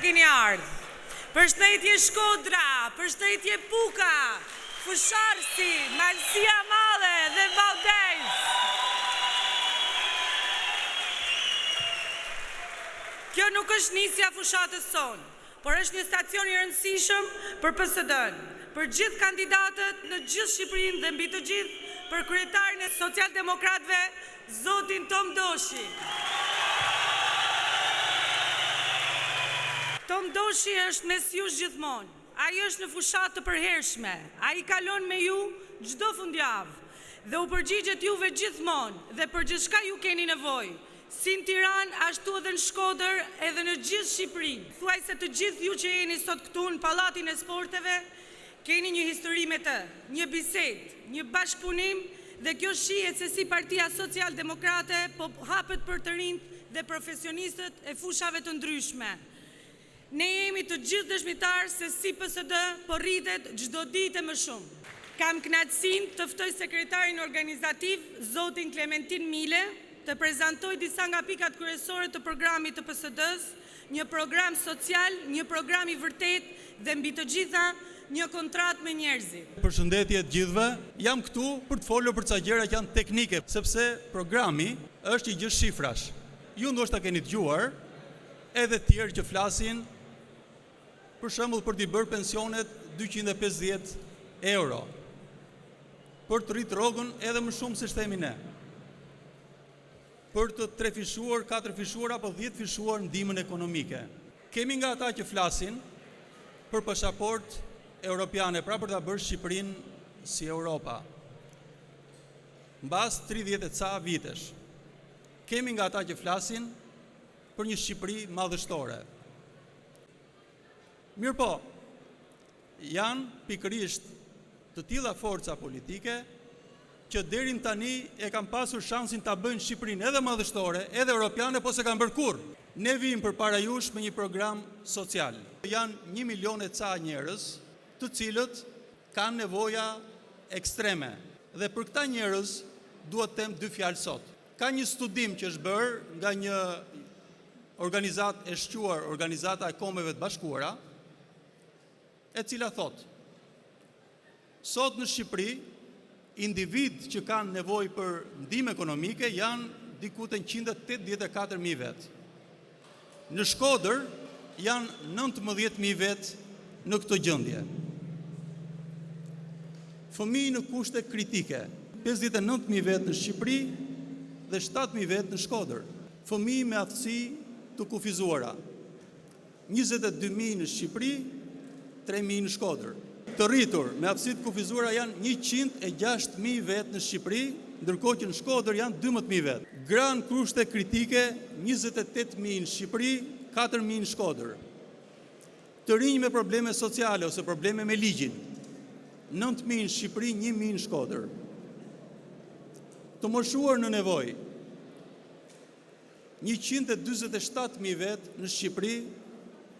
keni ardhë. Përshëndetje Shkodra, përshëndetje Puka, Fusharsi, Malësia Madhe dhe Valdez. Kjo nuk është nisja fushatës sonë, por është një stacion i rëndësishëm për PSD-n, për gjithë kandidatët në gjithë Shqipërinë dhe mbi të gjithë për kryetarin e Socialdemokratëve, zotin Tom Doshi. Tom Doshi është mes jush gjithmonë. Ai është në fushatë të përhershme. Ai kalon me ju çdo fundjavë dhe u përgjigjet juve gjithmonë dhe për gjithçka ju keni nevojë. Si në Tiranë, ashtu edhe në Shkodër, edhe në gjithë Shqipërinë. Thuaj se të gjithë ju që jeni sot këtu në Pallatin e Sporteve, keni një histori me të, një bisedë, një bashkëpunim dhe kjo shihet se si Partia Socialdemokrate po hapet për të rinjt dhe profesionistët e fushave të ndryshme. Ne jemi të gjithë dëshmitarë se si PSD po rritet çdo ditë më shumë. Kam kënaqësinë të ftoj sekretarin organizativ, zotin Klementin Mile, të prezantoj disa nga pikat kryesore të programit të PSD-s, një program social, një program i vërtet dhe mbi të gjitha një kontrat me njerëzit. Përshëndetje të gjithëve, jam këtu për të folur për ca gjëra që janë teknike, sepse programi është i gjithë shifrash. Ju ndoshta keni dëgjuar edhe të tjerë që flasin për shembull për t'i bërë pensionet 250 euro, për të rritë rrogën edhe më shumë se themi ne, për të 3 fishuar, 4 fishuar apo 10 fishuar ndihmën ekonomike. Kemi nga ata që flasin për pasaport europiane, pra për ta bërë Shqipërinë si Europa, mbas 30 e ca vitesh. Kemi nga ata që flasin për një Shqipëri madhështore. Mirë po, janë pikërisht të tilla forca politike që deri tani e kanë pasur shansin ta bëjnë Shqipërinë edhe madhështore, edhe europiane, po se kanë bërë kurrë. Ne vijmë përpara jush me një program social. Janë 1 milion e ca njerëz, të cilët kanë nevoja ekstreme. Dhe për këta njerëz duhet të them 2 fjalë sot. Ka një studim që është bërë nga një organizatë e shquar, Organizata e Kombeve të Bashkuara, e cila thot: sot në Shqipëri, individ që kanë nevojë për ndihmë ekonomike janë diku te 184.000 vet. Në Shkodër janë 19.000 vet në këtë gjendje. Fëmijë në kushte kritike, 59.000 vet në Shqipëri dhe 7.000 vet në Shkodër. Fëmijë me aftësi të kufizuara, 22.000 në Shqipëri, 3.000 në Shkodër. Të rritur me aftësi të kufizuara janë 106.000 vet në Shqipëri, ndërkohë që në Shkodër janë 12.000 vet. Gra në kushte kritike 28.000 në Shqipëri, 4.000 në Shkodër. Të rinj me probleme sociale ose probleme me ligjin, 9.000 në Shqipëri, 1.000 në Shkodër. Të moshuar në nevojë, 147.000 vet në Shqipëri,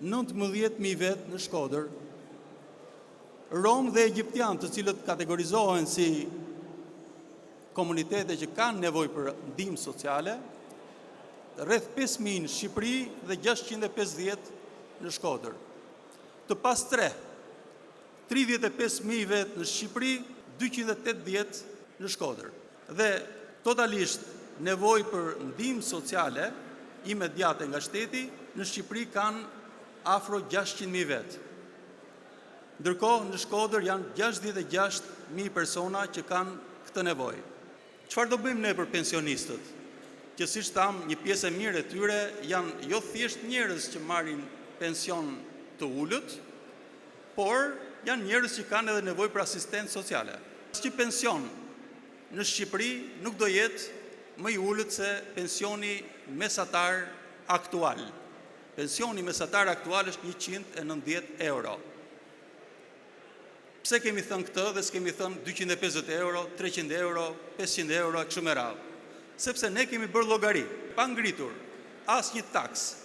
19.000 vet në Shkodër. Rom dhe Egjiptian, të cilët kategorizohen si komunitete që kanë nevojë për ndihmë sociale, rreth 5.000 në Shqipëri dhe 650 në Shkodër. Të pas 35.000 vet në Shqipëri, 280 në Shkodër. Dhe totalisht nevojë për ndihmë sociale imediate nga shteti në Shqipëri kanë afro 600.000 vet. Ndërkohë në Shkodër janë 66.000 persona që kanë këtë nevojë. Çfarë do bëjmë ne për pensionistët? Që siç tham, një pjesë e mirë e tyre janë jo thjesht njerëz që marrin pension të ulët, por janë njerëz që kanë edhe nevojë për asistencë sociale. Si pension në Shqipëri nuk do jetë më i ulët se pensioni mesatar aktual. Pensioni mesatar aktual është 190 euro. Pse kemi thënë këtë dhe s'kemi thënë 250 euro, 300 euro, 500 euro, kështu me radhë? Sepse ne kemi bërë llogari, pa ngritur asnjë taks,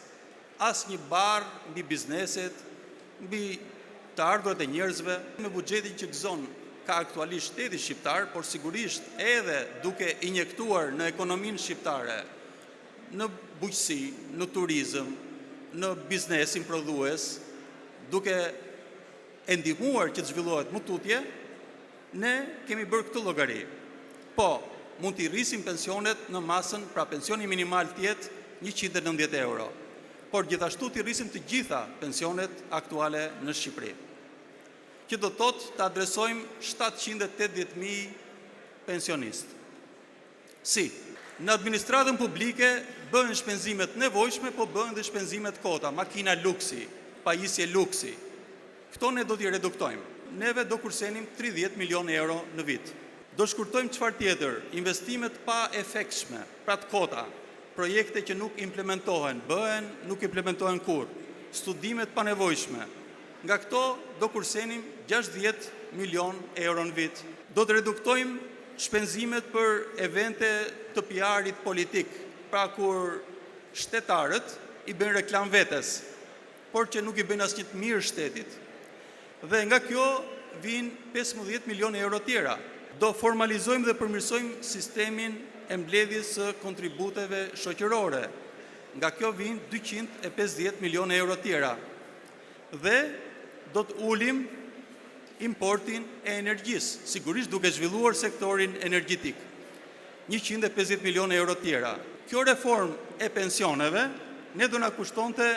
asnjë barr mbi bizneset, mbi të ardhurat e njerëzve, me buxhetin që gëzon ka aktualisht shteti shqiptar, por sigurisht edhe duke injektuar në ekonominë shqiptare, në bujqësi, në turizëm, në biznesin prodhues, duke e ndihmuar që të zhvillohet më tutje, ne kemi bërë këtë llogari. Po, mund t'i rrisim pensionet në masën, pra pensioni minimal tjetë 190 euro. Por gjithashtu t'i rrisim të gjitha pensionet aktuale në Shqipëri. Që do të thotë të adresojmë 780.000 pensionistë. Si? Në administratën publike bëhen shpenzimet nevojshme, po bëhen dhe shpenzimet kota, makina luksi, pajisje luksi. Këto ne do t'i reduktojmë. Neve do kursenim 30 milion euro në vit. Do shkurtojmë çfarë tjetër, investimet pa efektshme, pra të kota, projekte që nuk implementohen, bëhen, nuk implementohen kur, studimet pa nevojshme. Nga këto do kursenim 60 milion euro në vit. Do të reduktojmë shpenzimet për evente të PR-it politik, pra kur shtetarët i bëjnë reklam vetes, por që nuk i bëjnë asnjë të mirë shtetit. Dhe nga kjo vinë 15 milion euro tjera. Do formalizojmë dhe përmirësojmë sistemin e mbledhjes së kontributeve shoqërore. Nga kjo vinë 250 milion euro tjera. Dhe do të ulim importin e energjisë, sigurisht duke zhvilluar sektorin energjetik. 150 milion euro tjera. Kjo reform e pensioneve ne do na kushtonte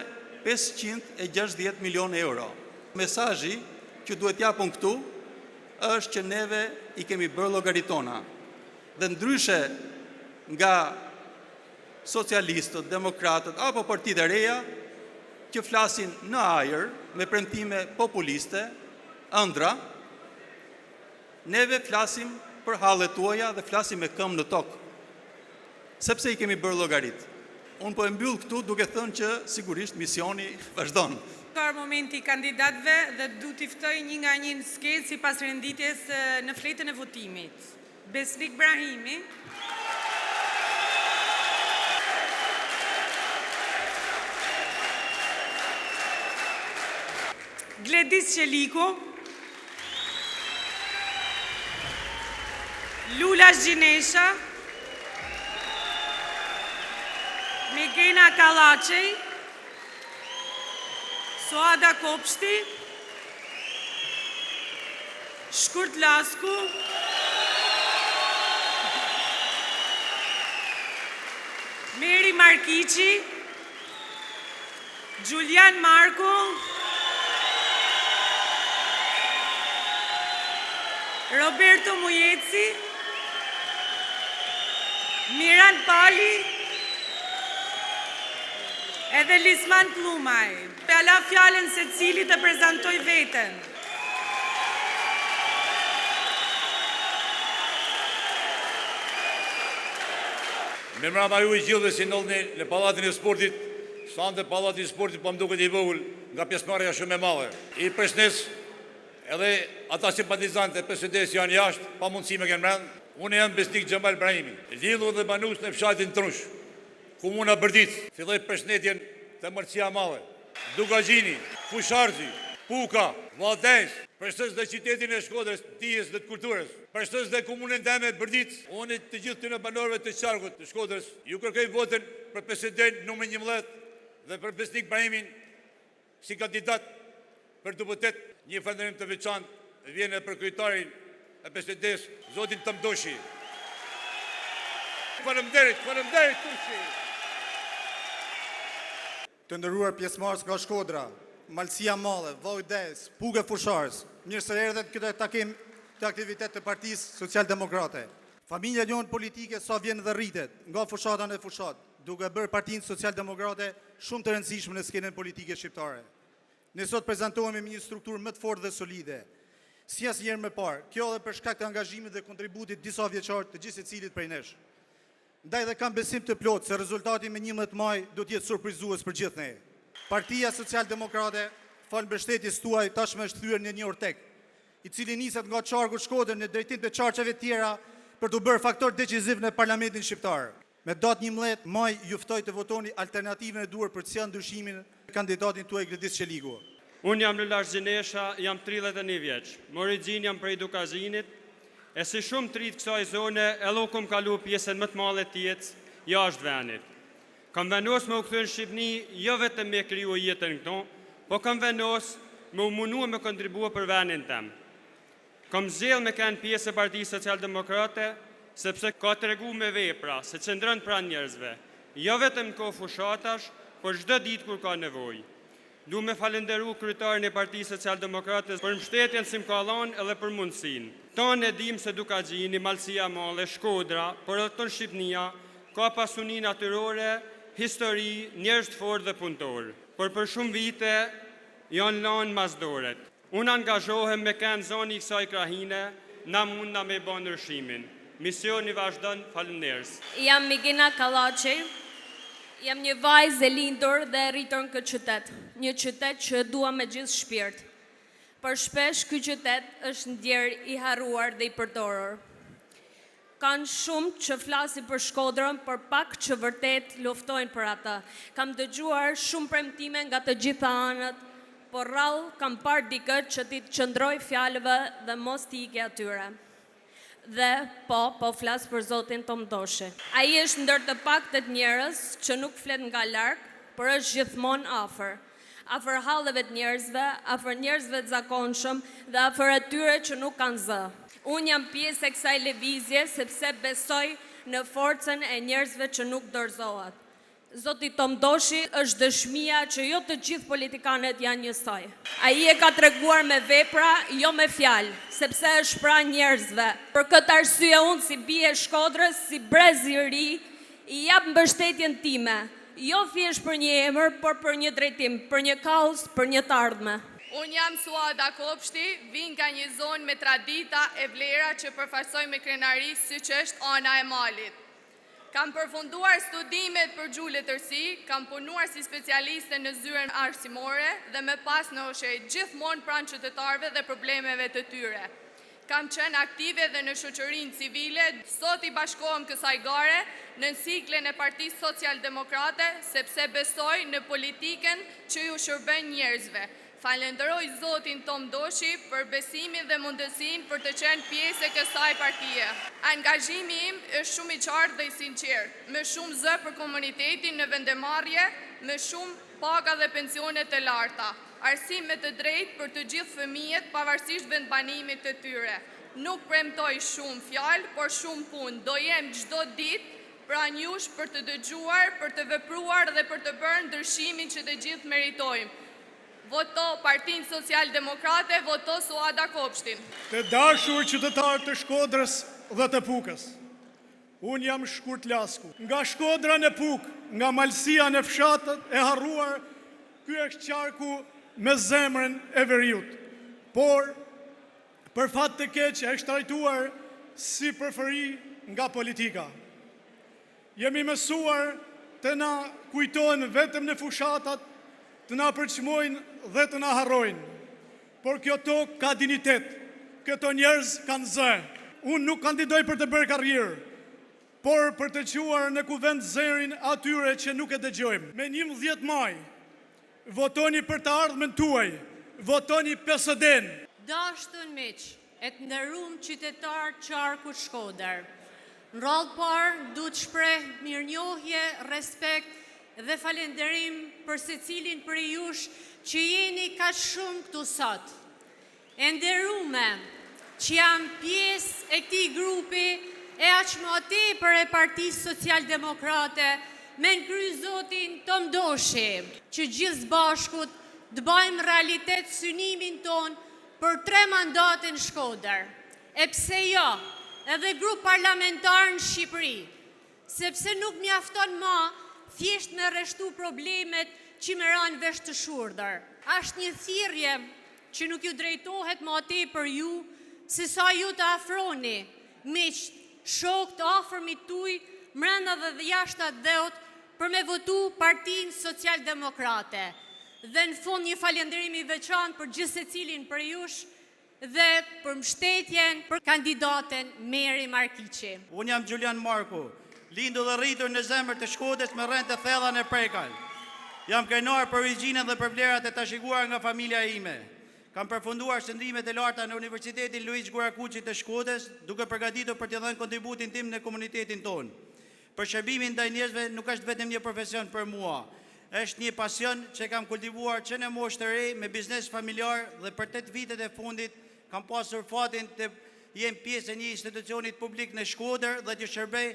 560 milion euro. Mesazhi që duhet japun këtu është që neve i kemi bërë llogaritona. Dhe ndryshe nga socialistët, demokratët apo partitë e reja që flasin në ajër me premtime populiste, ëndra, neve flasim për hallet tuaja dhe flasim me këmbë në tokë. Sepse i kemi bërë llogarit. Unë po e mbyll këtu duke thënë që sigurisht misioni vazhdon. Ka momenti i kandidatëve dhe du t'i ftoj një nga një në sketë si pas renditjes në fletën e votimit. Besnik Brahimi. Gledis Qeliku. Lula Zhinesha. Megena Kallaqej. Soada Kopshti, Shkurt Lasku, Meri Markiqi, Julian Marko, Roberto Mujeci, Miran Pali, edhe Lisman Plumaj. Pjala fjallën se cili të prezentoj veten. Me mrapa ju i gjithë dhe si nëllëni në Palatin e Sportit, sante Palatin e Sportit po më duket i vogël nga pjesëmarrja shumë e madhe. I presnes edhe ata simpatizantë e PSD-s janë jashtë, pa mundësi me kënë mrend. Unë jam Besnik Xhamal Brahimi, lidhur dhe banus në fshatin Trush, Komuna Bërdic, filloi presnetjen të Mërcia Madhe, Dugagjini, Fusharzi, Puka, Valdens, përshëtës dhe qytetin e Shkodrës, Dijes dhe të Kulturës, përshëtës dhe komunën teme Bërdic, unë të gjithë të në banorëve të qarkut të Shkodrës, ju kërkoj votën për PSD numër 11 dhe për Besnik Brahimin si kandidat për deputet. Një falënderim të veçantë vjen për kryetarin e PSD-s, zotin Tamdoshi. Faleminderit Tushi. Të ndëruar pjesëmarrës nga Shkodra, Malësia Madhe, Vojdes, Puke Fusharës, mirë se erdhët këtë takim të aktivitet të Partisë Social-Demokrate. Familja jonë politike sa vjen dhe rritet nga fushata në fushat, duke bërë Partinë Social-Demokrate shumë të rëndësishme në skenën politike shqiptare. Ne sot prezantohemi me një strukturë më të fortë dhe solide. Si asnjëherë më parë, kjo edhe për shkak të angazhimit dhe kontributit disa vjeçar të gjithë secilit prej nesh. Ndaj dhe kam besim të plotë se rezultati me 11 maj do të jetë surprizues për gjithë ne. Partia Social-Demokrate, falë mbështetjes tuaj, tashmë është thyer në një ortek, i cili niset nga qarku Shkodër në drejtim të qarqeve tjera për të bërë faktor deciziv në Parlamentin shqiptar. Me datë 11 maj ju ftoj të votoni alternativën e duhur për të sjellë ndryshimin e kandidatin tuaj Gledis Qeliku. Unë jam Lula Zhinesha, jam 31 vjeç. Origjinë jam prej Dukazinit, e si shumë të rritë kësaj zone, edhe u kom kalu pjesën më të madhe të jetës jashtë vendit. Kam vendos me u kthy në Shqipni jo vetëm me kriju jetën këtu, po kam vendos me u munu me kontribua për vendin tem. Kam zgjedh me kanë pjesë e Partisë Socialdemokrate, sepse ka tregu me vepra, se qëndron pranë njerëzve, jo vetëm kohë fushatash, por çdo ditë kur ka nevojë. Du me falenderu kryetarin e Partisë Socialdemokrate për mbështetjen si më ka dhënë edhe për mundësinë. Tonë e dim se Dukagjini, Malësia e Madhe, Shkodra, por edhe tonë Shqipnia, ka pasuni natyrore, histori, njerëz të fortë dhe punëtor. Por për shumë vite janë lanë mazdoret. Unë angazhohem me kanë zoni i kësaj krahine, na mund na me bën ndryshimin. Misioni vazhdon, faleminderit. Jam Migina Kallaçi, jam një vajzë e lindur dhe e rritur në këtë qytet. Një qytet që dua me gjithë shpirt. Por shpesh ky qytet është ndjer i harruar dhe i përdorur. Kanë shumë që flasin për Shkodrën, por pak që vërtet luftojnë për ata. Kam dëgjuar shumë premtime nga të gjitha anët, por rrallë kam parë dikët që ti të qëndroj fjalëve dhe mos t'i ike atyre. Dhe po flas për Zotin Tomdoshi. Ai është ndër të paktet njerëz që nuk flet nga larg, por është gjithmonë afër halleve të njerëzve, afër njerëzve të zakonshëm dhe afër atyre që nuk kanë zë. Unë jam pjesë e kësaj lëvizje sepse besoj në forcën e njerëzve që nuk dorëzohet. Zoti Tomdoshi është dëshmia që jo të gjithë politikanët janë njësoj. Ai e ka treguar me vepra, jo me fjalë, sepse është pranë njerëzve. Për këtë arsye unë si bie e Shkodrës, si brez i ri, i jap mbështetjen time, jo thjesht për një emër, por për një drejtim, për një kauzë, për një të ardhme. Unë jam Suada Kopshti, vin nga një zonë me tradita e vlera që përfaqësoj me krenari si që është ana e malit. Kam përfunduar studimet për gjuhë letërsi, kam punuar si specialiste në zyrën arsimore dhe me pas në oshe gjithmonë pranë qytetarëve dhe problemeve të tyre. Kam qenë aktive dhe në shoqërinë civile, sot i bashkohem kësaj gare në siklen e Partisë Socialdemokrate, sepse besoj në politikën që ju shërben njerëzve. Falenderoj Zotin Tomdoshi për besimin dhe mundësinë për të qenë pjesë e kësaj partie. Angazhimi im është shumë i qartë dhe i sinqert, me shumë zë për komunitetin në vendemarrje, me shumë paga dhe pensione të larta, arsime të drejtë për të gjithë fëmijët pavarësisht vendbanimit të tyre. Nuk premtoj shumë fjalë, por shumë punë. Do jem çdo ditë pranë jush për të dëgjuar, për të vepruar dhe për të bërë ndryshimin që të gjithë meritojmë. Voto Partinë Socialdemokrate, voto Suada Kopshtin. Të dashur qytetarë të Shkodrës dhe të Pukës, unë jam Shkurt Lasku. Nga Shkodra në Pukë, nga Malësia në fshatët e harruar, ky është qarku me zemrën e veriut. Por, për fat të keq është trajtuar si përfëri nga politika. Jemi mësuar të na kujtojnë vetëm në fushatat, të na përçmojnë dhe të na harrojnë. Por kjo tokë ka dignitet, këto njerëz kanë zë. Unë nuk kandidoj për të bërë karrierë, por për të quar në kuvend zërin atyre që nuk e dëgjojmë. Me 11 maj, votoni për të ardhmen tuaj, votoni PSD-n. Dashtën miq, e të nderuar qytetar qarku Shkodër. Në radhë parë du të shpreh mirënjohje, respekt dhe falenderim për secilin për jush që jeni kaq shumë këtu sot. E nderuame që jam pjesë e këtij grupi e aq më tepër e Partisë Socialdemokrate me në Zotin Tomdoshi, që gjithë bashkut të bëjmë realitet synimin ton për 3 mandate në Shkodër. E pse jo, edhe grup parlamentar në Shqipëri, sepse nuk mjafton më thjesht me rreshtu problemet që më ranë vesh të shurdër. Ashtë një thirrje që nuk ju drejtohet më tepër ju, se sa ju të afroni, miqt, shok të afërmit tuaj, brenda dhe jashtë atë dheut, për me votu Partinë Socialdemokrate. Dhe në fund një falënderim i veçantë për gjithë secilin për jush dhe për mbështetjen për kandidaten Meri Markiqi. Unë jam Gjulian Marku, lindur dhe rritur në zemër të Shkodrës me rreth të thella në Prekal. Jam krenar për origjinën dhe për vlerat e trashëguara nga familja ime. Kam përfunduar shëndrimet e larta në Universitetin Luiz Gurakuqi të Shkodrës, duke përgatitur për të dhënë kontributin tim në komunitetin tonë. Për shërbimin ndaj njerëzve nuk është vetëm një profesion për mua. Është një pasion që kam kultivuar që në moshë të re me biznes familjar dhe për 8 vitet e fundit kam pasur fatin të jem pjesë e një institucionit publik në Shkodër dhe të shërbej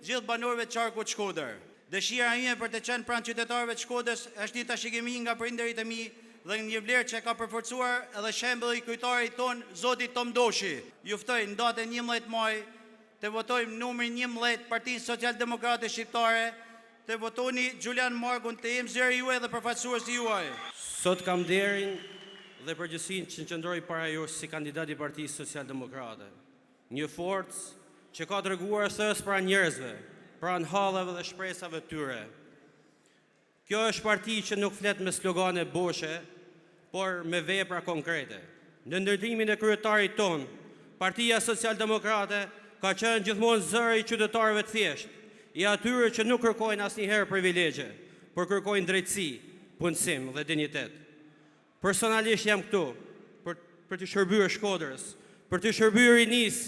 gjithë banorëve të qarkut Shkodër. Dëshira ime për të qenë pranë qytetarëve të Shkodrës është një tashigimi nga prindërit e mi dhe një vlerë që ka përforcuar edhe shembulli i kryetarit ton, Zoti Tom Doshi. Ju ftoj në datën 11 maj të votojmë numrin 11 Partinë Social-Demokrate Shqiptare, të votoni Gjulian Markun të jem zëri juaj dhe përfaqësuesi juaj. Sot kam nderin dhe përgjegjësinë që qëndroj para jush si kandidat i Partisë Social-Demokrate. Një forcë që ka treguar se është pranë njerëzve, pranë hallave dhe shpresave të tyre. Kjo është parti që nuk flet me slogane boshe, por me vepra konkrete. Në ndërtimin e kryetarit ton, Partia Social-Demokrate ka qenë gjithmonë zëri i qytetarëve të thjeshtë, i atyre që nuk kërkojnë asnjëherë privilegje, por kërkojnë drejtësi, punësim dhe dinjitet. Personalisht jam këtu për të shërbyer Shkodrës, për të shërbyer rinis,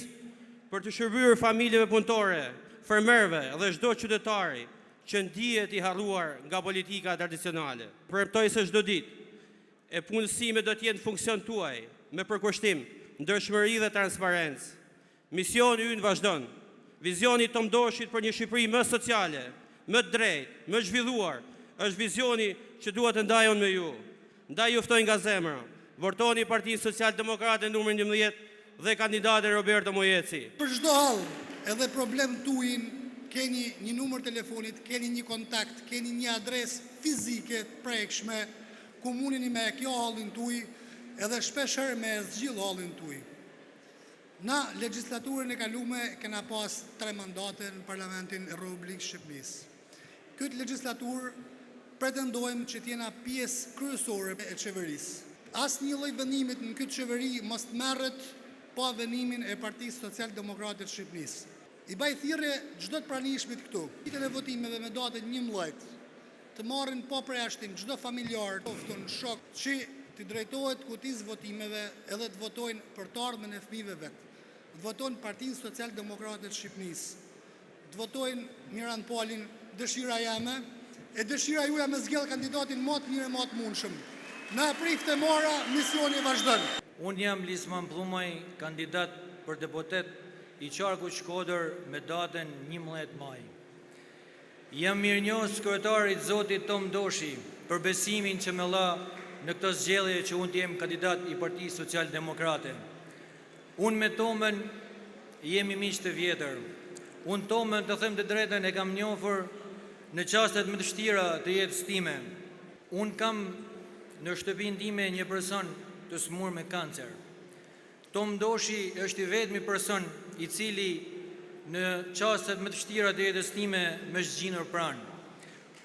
për të shërbyer familjeve punëtore, fermerëve dhe çdo qytetari që ndihet i harruar nga politika tradicionale. Premtoj se çdo ditë e punësime do të jenë funksion tuaj me përkushtim, ndershmëri dhe transparencë. Misioni ynë vazhdon. Vizioni Tom Doshit për një Shqipëri më sociale, më drejtë, më zhvilluar, është vizioni që dua të ndaj unë me ju. Ndaj ju ftoj nga zemra. Votoni Partinë Social-Demokrate numrin 11 dhe kandidatin Roberto Mojeci. Për çdo hall, edhe problem tuaj, keni një numër telefonit, keni një kontakt, keni një adresë fizike të prekshme, komunini me kjo hallin tuaj, edhe shpeshherë me zgjill hallin tuaj. Na legjislaturën e kalume kena pas 3 mandate në Parlamentin e Republikës Shqipërisë. Këtë legjislaturë pretendojmë që t'jena pjesë kryesore e qeverisë. Asnjë lloj venimit në këtë qeveri mos të merret pa venimin e Partisë Social-Demokrate të Shqipërisë. I baj thirrje çdo të pranishmit këtu. Ditën e votimeve me datën 11 të marrin pa përjashtim çdo familjar, ofton shok që të drejtohet kutisë votimeve edhe të votojnë për të ardhmen e fëmijëve vet. Të votojnë Partinë Social-Demokrate të Shqipërisë. Të votojnë Miran Polin, dëshira jame, e dëshira juaj me zgjidh kandidatin më të mirë, më të mundshëm. Na prifte mora, misioni vazhdon. Unë jam Lisman Pllumaj, kandidat për deputet i qarkut Shkodër me datën 11 maj. Jam mirënjohës kryetarit Zotit Tom Doshi për besimin që më dha në këtë zgjedhje që unë të jem kandidat i Partisë Social-Demokrate. Unë me Tomën jemi miq të vjetër. Unë Tomën, të them të drejtën, e kam njohur në çastet më të vështira të jetës time. Unë kam në shtëpinë time një person të smur me kancer. Tom Doshi është i vetmi person i cili në çastet më të vështira të jetës time më është gjinur pranë.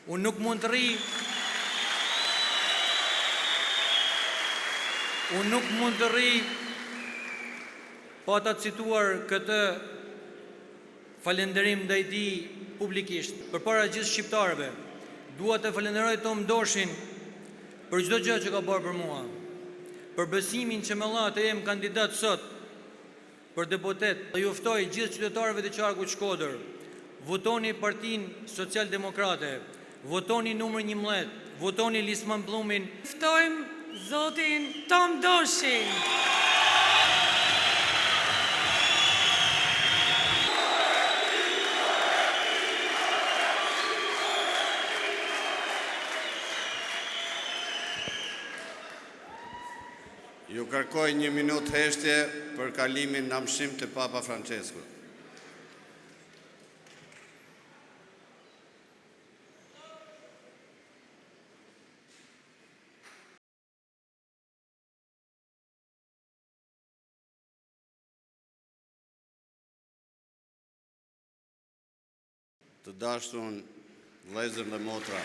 Unë nuk mund të rri pa ta cituar këtë falënderim ndaj tij publikisht. Përpara gjithë shqiptarëve, dua të falenderoj Tom Doshin për çdo gjë që ka bërë për mua, për besimin që më dha të jem kandidat sot për deputet. Ju ftoj gjithë qytetarëve të qarkut Shkodër, votoni Partinë Social-Demokrate, votoni numrin 11, votoni Lisman Pllumajin. Ftojmë Zotin Tom Doshi. Ju kërkoj 1 minutë heshtje për kalimin në amshim të Papa Franceskut. Të dashtun vëllezër dhe motra.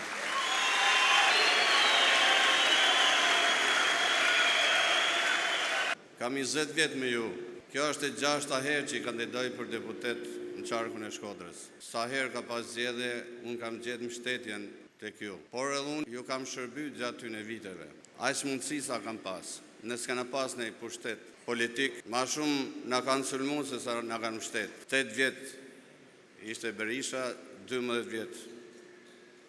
Kam 20 vjetë me ju. Kjo është e 6-ta herë që i kandidoj për deputet në qarkun e Shkodrës. Sa herë ka pas zgjedhje, unë kam gjetë mbështetjen tek ju. Por edhe unë ju kam shërby gjatë tyne viteve. Aq mundësi sa kam pas. Ne s'kena pas në i pushtet politik, ma shumë na kanë sulmu se sa na kanë mbështet. 8 vjetë ishte Berisha, 12 vjetë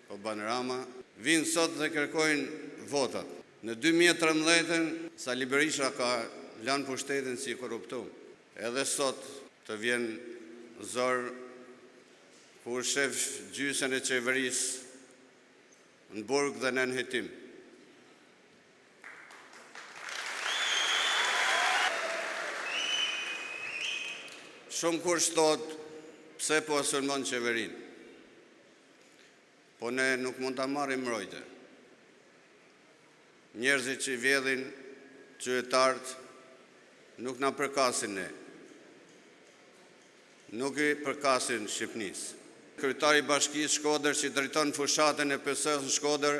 po banë Rama, vinë sot dhe kërkojnë votat. Në 2013, Sali Berisha ka lanë pushtetin si korruptum. Edhe sot të vjen zorë kur shef gjysën e qeverisë në burg dhe në nënhetim. Shumë kur shtot pse po sulmon qeverinë. Po ne nuk mund të marrim mbrojtje. Njerëzit që i vjedhin qytetarët nuk na përkasin ne. Nuk i përkasin Shqipënisë. Kryetari i Bashkisë Shkodër që drejton fushatën e PS-s në Shkodër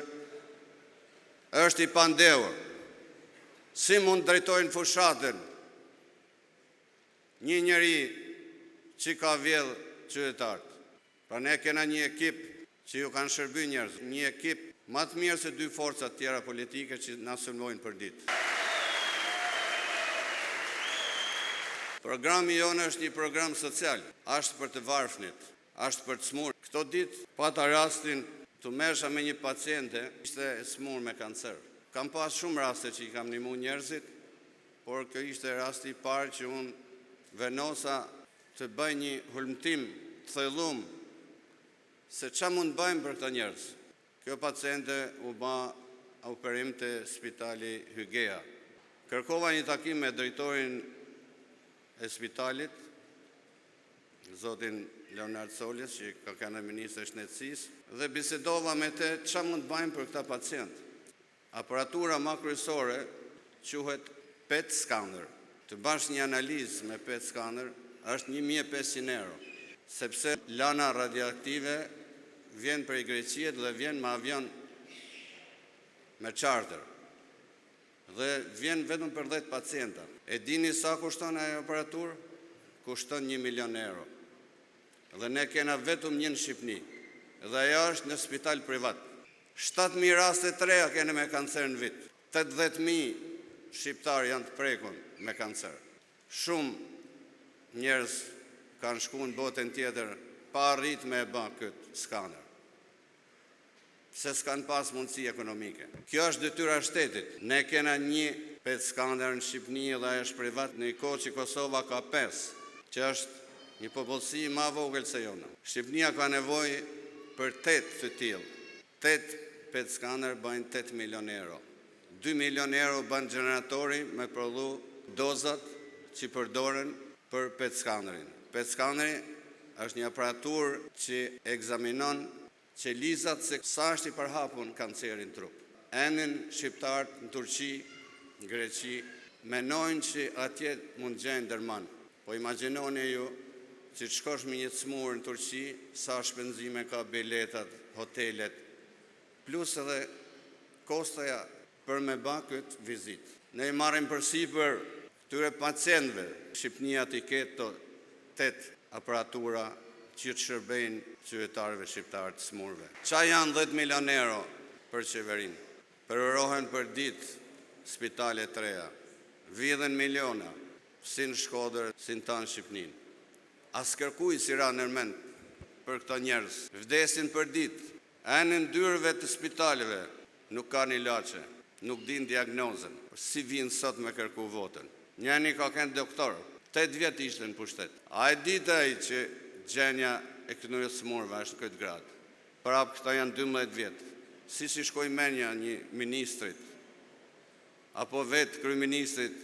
është i pandehur. Si mund drejtojnë fushatën një njeri që ka vjedh qytetarët? Pra ne kena një ekip që ju kanë shërby njerëz, një ekip më të mirë se 2 forcat tjera politike që na sulmojnë për ditë. Programi jonë është një program social, është për të varfnit, është për të smur. Këto ditë pata rastin të merresha me një paciente, ishte e smur me kancer. Kam pas shumë raste që i kam ndihmu njerëzit, por kjo ishte rasti i parë që unë venosa të bëj një hulumtim të thellum se ç'a mund bëjmë për këta njerëz. Kjo paciente u bë operim të Spitali Hygea. Kërkova një takim me drejtorin e spitalit, zotin Leonard Soljes, që ka qenë ministër i shëndetësisë, dhe bisedova me të ç'a mund bëjmë për këta pacient. Aparatura më kryesore quhet PET scanner. Të bash një analizë me PET scanner është 1500 euro, sepse lana radioaktive vjen për i Greqiet dhe vjen me avion me charter. Dhe vjen vetëm për 10 pacienta. E dini sa kushton ajo aparaturë? Kushton 1 milion euro. Dhe ne kena vetëm një në Shqipëni. Dhe ajo është në spital privat. 7.000 raste të reja kene me kancer në vit. 80.000 shqiptarë janë të prekun me kancer. Shumë njerëz kanë shku në botën tjetër pa arrit me e ba këtë skaner, se s'kanë pas mundësi ekonomike. Kjo është detyra shtetit. Ne kena një PET scanner në Shqipëni dhe është privat, në i kohë që Kosova ka 5, që është një popullsi ma vogël se jona. Shqipënia ka nevojë për 8 të tillë. 8 PET scanner bëjnë 8 milion euro. 2 milion euro bën generatori me prodhu dozat që përdoren për PET scannerin. PET scanneri është një aparatur që ekzaminon qelizat se sa është i përhapun kancerin trup. Enin shqiptarët në Turqi, në Greqi, menojnë që atje mund gjenë dërman. Po imagjinoni ju që të shkosh me një cmur në Turqi, sa shpenzime ka biletat, hotelet, plus edhe kostaja për me ba këtë vizit. Ne i marrim përsipër këtyre pacientëve, Shqipënia t'i ketë 8 aparatura që të shërbejnë qytetarëve shqiptarë të smurve. Qa janë 10 milion euro për qeverinë? Përërohen për ditë spitale të reja. Vjedhen miliona, si në Shkodër, si në tanë Shqipnin. As kërkuj si ra nërmend për këto njerëz. Vdesin për ditë. Enë në dyrëve të spitaleve nuk ka një ilaçe, nuk din diagnozën. Si vinë sot me kërku votën? Njëni ka kënë doktor, 8 vjetë ishte në pushtet. A e ditë ai që gjenja e këtyre smurve është në këtë gradë? Prapë këta janë 12 vjetë. Si shkoj menja një ministrit, apo vetë kryeministrit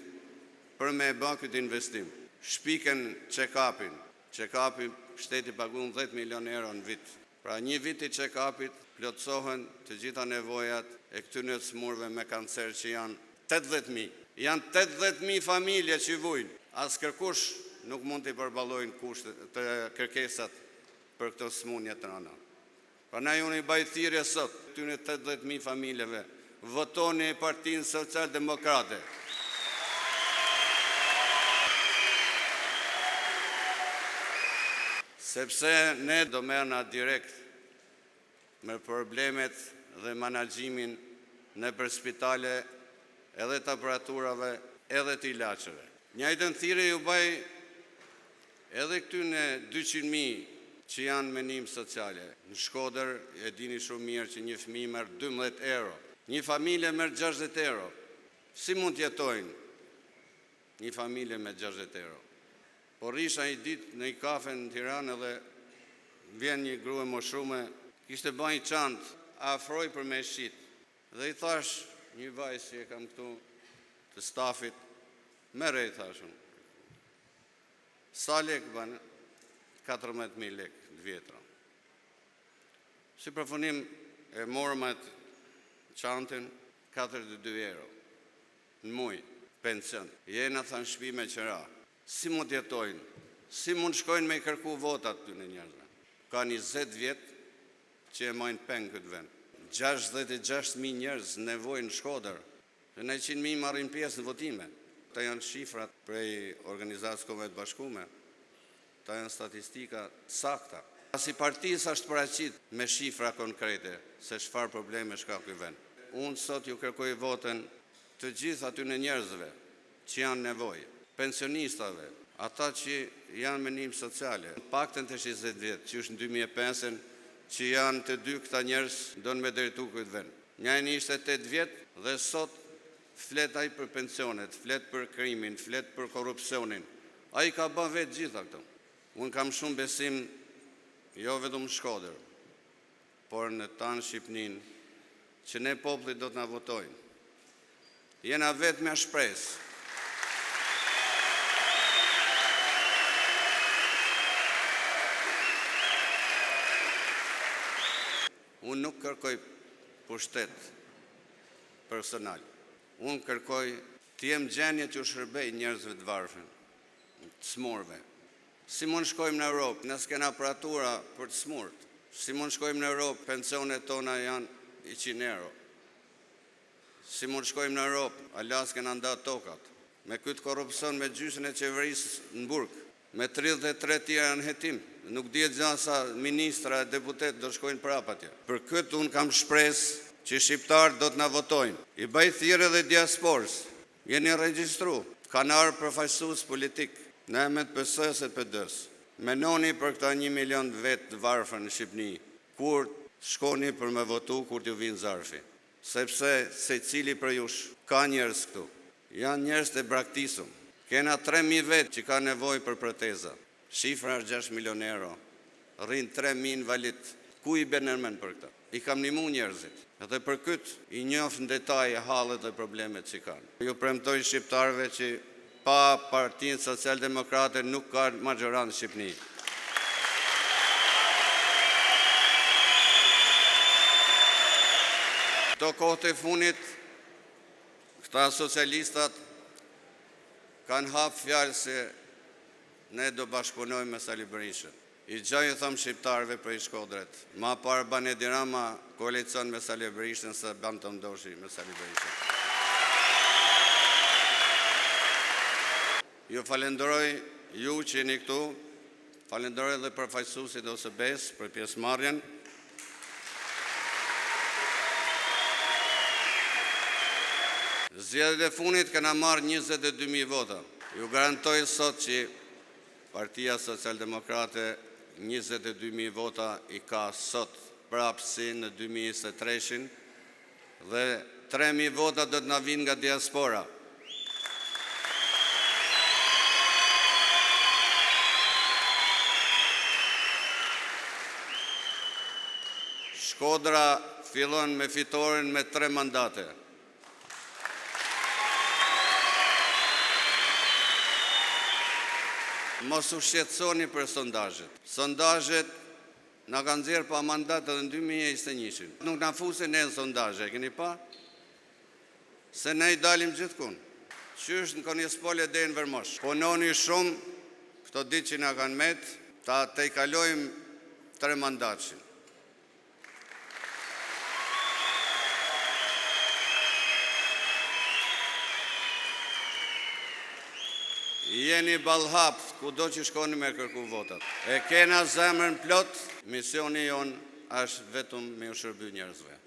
për me e ba këtë investim. Shpiken check-upin. Check-upin shteti pagun 10 milion euro në vit. Pra një vit i check-upit plotësohen të gjitha nevojat e këtyre smurve me kancer që janë 80.000. Janë 80.000 familje që vujnë. As kërkush nuk mund të i përballojnë kushtet të kërkesat për këto smundje të rënda. Pra na unë i baj thirrje sot këtyre 80.000 familjeve, votoni Partinë Social-Demokrate. Sepse ne do merrna direkt me problemet dhe menaxhimin në për spitale, edhe të aparaturave, edhe të ilaçeve. Njëjtën thirrje ju baj edhe këtyre 200.000 që janë menim sociale. Në Shkodër e dini shumë mirë që një fëmijë merr 12 euro, një familje merr 60 euro. Si mund të jetojnë një familje me 60 euro? Por isha një ditë në një kafe në Tiranë dhe vjen një grua moshume, kishte bërë një çantë, afroi për me shit. Dhe i thash një vajzë që e kam këtu të stafit, merre, i thashun. Sa lek bën? 14.000 lek të vjetra. Si përfunim e morëm atë çantën 42 euro në muj, pension. Jena thanë shtëpi me qira. Si mund të jetojnë? Si mund shkojnë me i kërku votat të në njerëzve? Ka 20 vjet që e majnë peng këtë vend. 66.000 njerëz nevojnë në Shkodër. Dhe 100.000 marrin pjesë në votime. Këta janë shifrat prej Organizatës Kombëve të Bashkuara. Këta janë statistika sakta. Si partisë është paraqit me shifra konkrete se çfarë probleme ka ky vend. Unë sot ju kërkoj votën të gjithë atyre njerëzve që janë nevojë, pensionistave, ata që janë menim sociale, paktën të 20 vjet, që është në 2005, që janë të dy këta njerëz do në me drejtu këtë vend. Njëri ishte 8 vjet dhe sot flet ai për pensionet, flet për krimin, flet për korrupsionin. Ai ka bën vetë gjitha këto. Unë kam shumë besim, jo vetëm në Shkodër, por në tanë Shqipnin, që ne populli do të na votojnë. Jena vetë me shpresë. Unë nuk kërkoj pushtet personal. Unë kërkoj të jem gjenje të shërbej njerëzve të varfën, të smurve. Si mund shkojmë në Europë, nëse kena aparatura për të smurt. Si mund shkojmë në Europë, pensionet tona janë 100 euro. Si mund shkojmë në Europë, alas kena nda tokat. Me këtë korrupsion me gjysën e qeverisë në burg, me 33 tjera në hetim. Nuk dihet gjë sa ministra e deputet do shkojnë prapë atje. Për këtë unë kam shpresë që shqiptarët do të na votojnë. I bëj thirrje dhe diasporës. Jeni regjistru, kanë ardhur përfaqësues politik, në emër të PS-s e PD-s. Menoni për këta 1 milion vetë të varfër në Shqipëni, kur shkoni për me votu, kur t'ju vinë zarfi. Sepse se cili për jush ka njerëz këtu. Janë njerëz të braktisum. Kena 3.000 vetë që ka nevoj për proteza. Shifra është 6 milion euro. Rrinë 3.000 invalid. Ku i benërmen për këta? I kam nimu njerëzit. Edhe për këtë i njof në detaj e halët dhe problemet që kanë. Ju premtoj shqiptarve që pa Partinë Social-Demokrate nuk ka majoranë në Shqipëni. Këto kohët e funit, këta socialistat kanë hapë fjalë se ne do bashkëpunojmë me Sali Berishën. I gjaj e thëmë shqiptarve për i Shkodrët. Ma parë ban Edi Rama koalicion me Sali Berishën se ban të ndoshi me Sali Berishën. Ju falenderoj ju që jeni këtu, falenderoj dhe përfaqësuesit ose OSBE-s për pjesëmarrjen. Zgjedhjet e fundit kena marrë 22.000 vota. Ju garantoj sot që Partia Social-Demokrate 22.000 vota i ka sot prapë si në 2023 dhe 3.000 vota do të na vinë nga diaspora. Shkodra fillon me fitoren me 3 mandate. Mos u shqetësoni për sondazhet. Sondazhet na kanë nxjerrë pa mandat edhe në 2021. Nuk na fusin ne në sondazhe, keni pa? Se ne i dalim gjithkund. Qysh në Konjespole deri në Vermosh. Punoni shumë, këto ditë që na kanë met, ta te i kalojmë 3 mandatshin. Jeni ballhap, ku do që shkoni me kërku votat. E kena zemrën plot, misioni jonë është vetëm me u shërby njerëzve.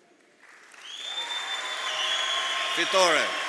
Fitore!